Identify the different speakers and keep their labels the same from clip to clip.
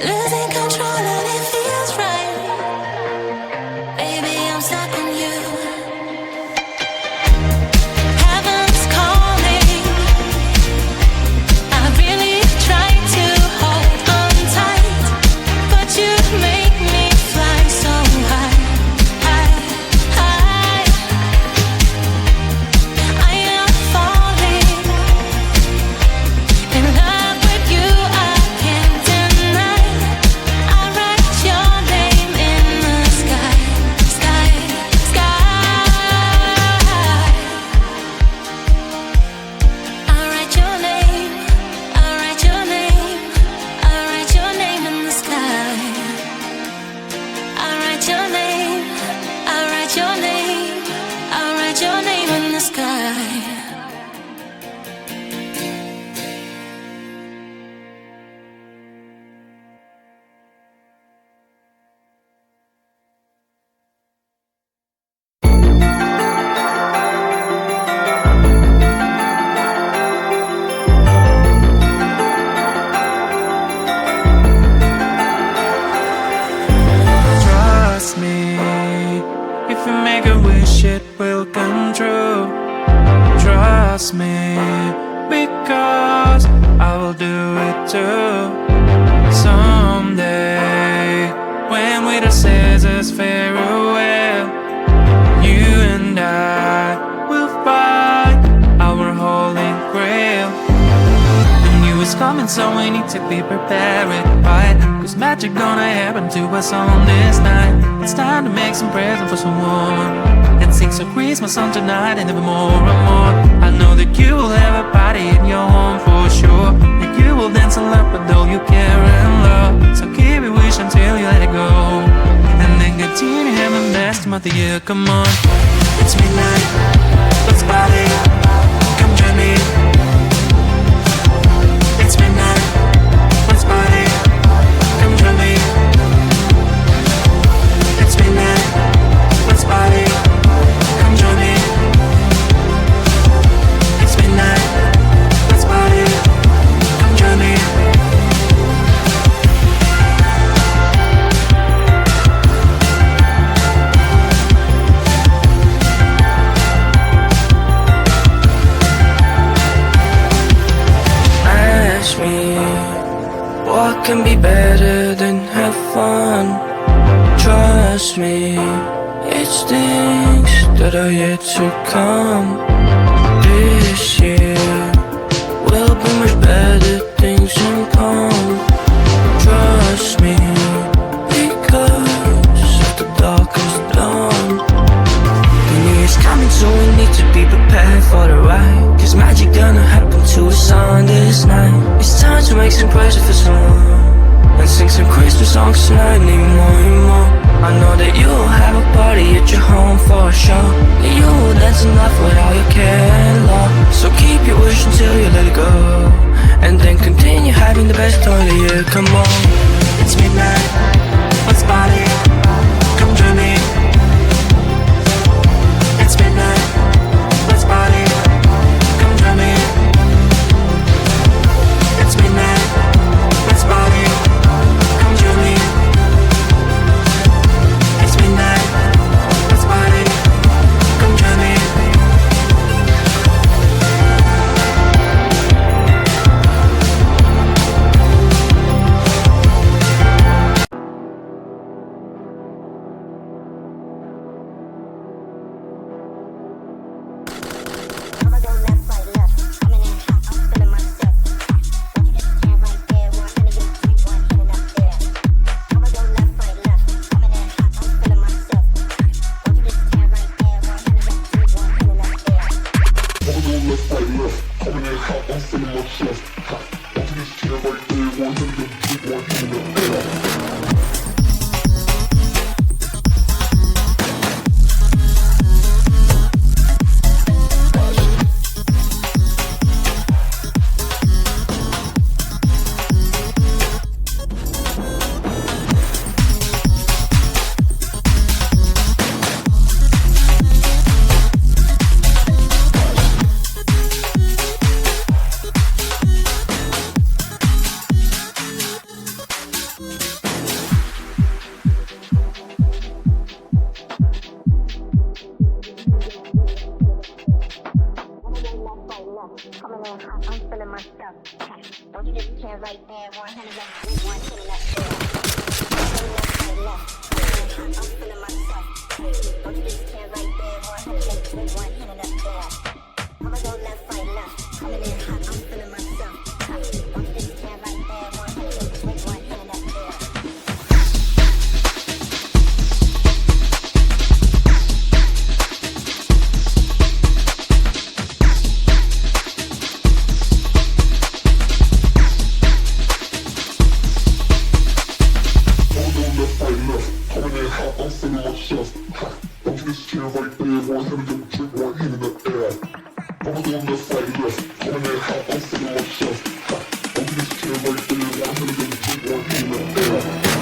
Speaker 1: losing control and it feels right. Baby, I'm stuck on you. Heaven's calling. I really try to hold on tight, but you make me fly so high, high, high. I am falling in love with you. I can't deny. I write your name in the sky, sky, sky. I write your name. I write your name. I write your name in the sky. I write your name. I write your name. I write your name in the sky.
Speaker 2: Trust me, if you make a wish it will come true. Trust me, because I will do it too. Someday, when we the scissors farewell, you and I will find our holy grail. The new is coming, so we need to be prepared, right? Cause magic gonna happen to us on this night. It's time to make some present for someone and sing some Christmas song tonight and even more and more. I know that you will have a party in your home for sure, and you will dance and laugh with all you care and love. So keep your wish until you let it go, and then continue having the best month of the year. Come on, it's midnight, let's party, come join me. It's midnight, let's party, come join me. It's midnight, let's party, come join me. It's midnight, let's party, come join me.
Speaker 3: Ask me, what can be better than have fun? Trust me, it's things that are yet to come. This year will bring much better things in come. Trust me, because of the darkest dawn. The new year's coming, so we need to be prepared for the ride. Cause magic gonna happen to us on this night. It's time to make some present for someone and sing some Christmas songs tonight, need more and more. I know that you'll have a party at your home for sure, that you will dance and laugh with all your care and love. So keep your wish until you let it go, and then continue having the best time of the year. Come on, it's midnight, let's party, come join me. It's midnight, let's party, come join me. It's midnight, let's party, come join me. It's midnight, let's party, come join me.
Speaker 4: I'm feeling like chef. Don't get this chair right there, one hand in your drink, one hand in the air. I'ma go left, right, left. Coming in hot, I'm feeling like chef. Don't get this chair right there, one hand in your drink, one hand in the air.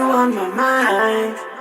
Speaker 3: on my mind.